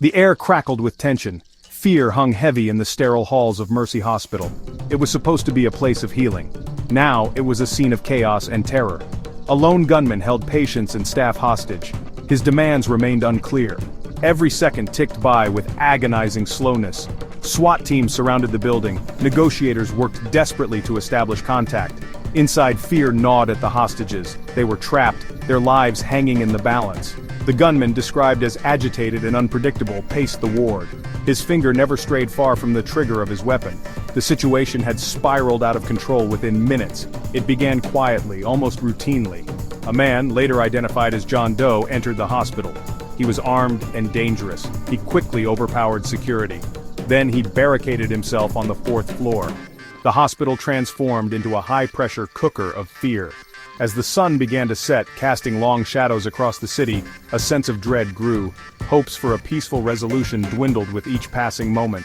The air crackled with tension. Fear hung heavy in the sterile halls of Mercy Hospital. It was supposed to be a place of healing. Now it was a scene of chaos and terror. A lone gunman held patients and staff hostage. His demands remained unclear. Every second ticked by with agonizing slowness. SWAT teams surrounded the building. Negotiators worked desperately to establish contact. Inside, fear gnawed at the hostages. They were trapped, their lives hanging in the balance. The gunman, described as agitated and unpredictable, paced the ward. His finger never strayed far from the trigger of his weapon. The situation had spiraled out of control within minutes. It began quietly, almost routinely. A man, later identified as John Doe, entered the hospital. He was armed and dangerous. He quickly overpowered security. Then he barricaded himself on the 4th floor. The hospital transformed into a high-pressure cooker of fear. As the sun began to set, casting long shadows across the city, a sense of dread grew. Hopes for a peaceful resolution dwindled with each passing moment.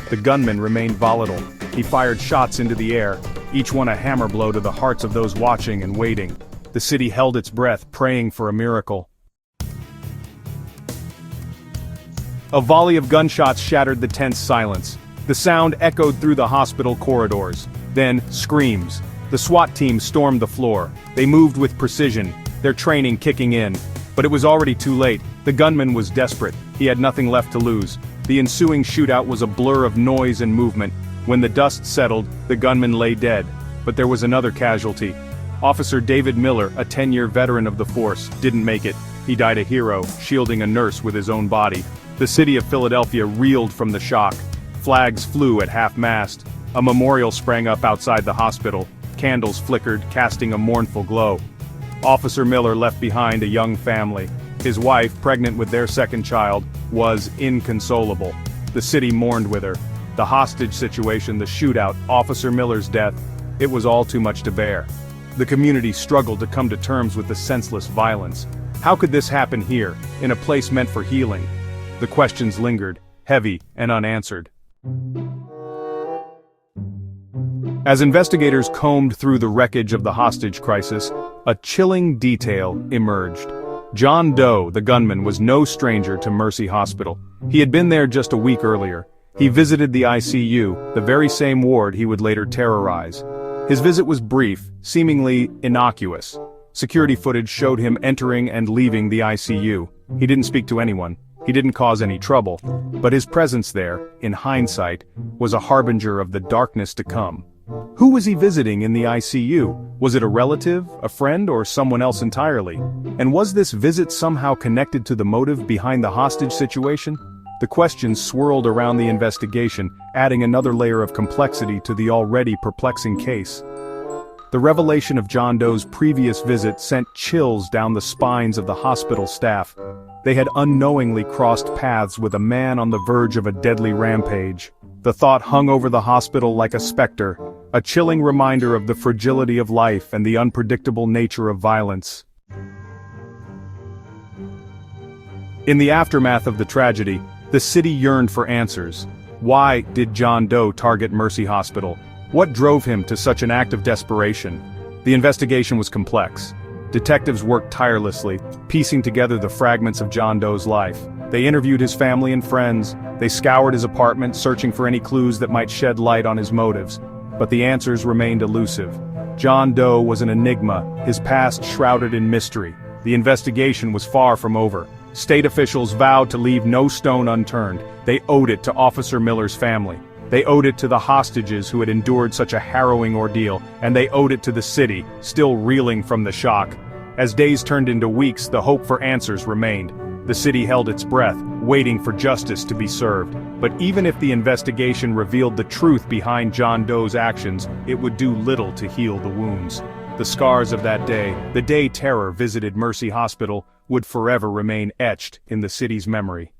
The gunman remained volatile. He fired shots into the air, each one a hammer blow to the hearts of those watching and waiting. The city held its breath, praying for a miracle. A volley of gunshots shattered the tense silence. The sound echoed through the hospital corridors. Then, screams. The SWAT team stormed the floor. They moved with precision, their training kicking in. But it was already too late. The gunman was desperate. He had nothing left to lose. The ensuing shootout was a blur of noise and movement. When the dust settled, the gunman lay dead. But there was another casualty. Officer David Miller, a 10-year veteran of the force, didn't make it. He died a hero, shielding a nurse with his own body. The city of Philadelphia reeled from the shock. Flags flew at half-mast. A memorial sprang up outside the hospital. Candles flickered, casting a mournful glow. Officer Miller left behind a young family. His wife, pregnant with their second child, was inconsolable. The city mourned with her. The hostage situation, the shootout, Officer Miller's death, it was all too much to bear. The community struggled to come to terms with the senseless violence. How could this happen here, in a place meant for healing? The questions lingered, heavy and unanswered. As investigators combed through the wreckage of the hostage crisis, a chilling detail emerged. John Doe, the gunman, was no stranger to Mercy Hospital. He had been there just a week earlier. He visited the ICU, the very same ward he would later terrorize. His visit was brief, seemingly innocuous. Security footage showed him entering and leaving the ICU. He didn't speak to anyone. He didn't cause any trouble. But his presence there, in hindsight, was a harbinger of the darkness to come. Who was he visiting in the ICU? Was it a relative, a friend, or someone else entirely? And was this visit somehow connected to the motive behind the hostage situation? The questions swirled around the investigation, adding another layer of complexity to the already perplexing case. The revelation of John Doe's previous visit sent chills down the spines of the hospital staff. They had unknowingly crossed paths with a man on the verge of a deadly rampage. The thought hung over the hospital like a specter, a chilling reminder of the fragility of life and the unpredictable nature of violence. In the aftermath of the tragedy, the city yearned for answers. Why did John Doe target Mercy Hospital? What drove him to such an act of desperation? The investigation was complex. Detectives worked tirelessly, piecing together the fragments of John Doe's life. They interviewed his family and friends. They scoured his apartment, searching for any clues that might shed light on his motives. But the answers remained elusive. John Doe was an enigma, his past shrouded in mystery. The investigation was far from over. State officials vowed to leave no stone unturned. They owed it to Officer Miller's family. They owed it to the hostages who had endured such a harrowing ordeal, and they owed it to the city, still reeling from the shock. As days turned into weeks, the hope for answers remained. The city held its breath, waiting for justice to be served. But even if the investigation revealed the truth behind John Doe's actions, it would do little to heal the wounds. The scars of that day, the day terror visited Mercy Hospital, would forever remain etched in the city's memory.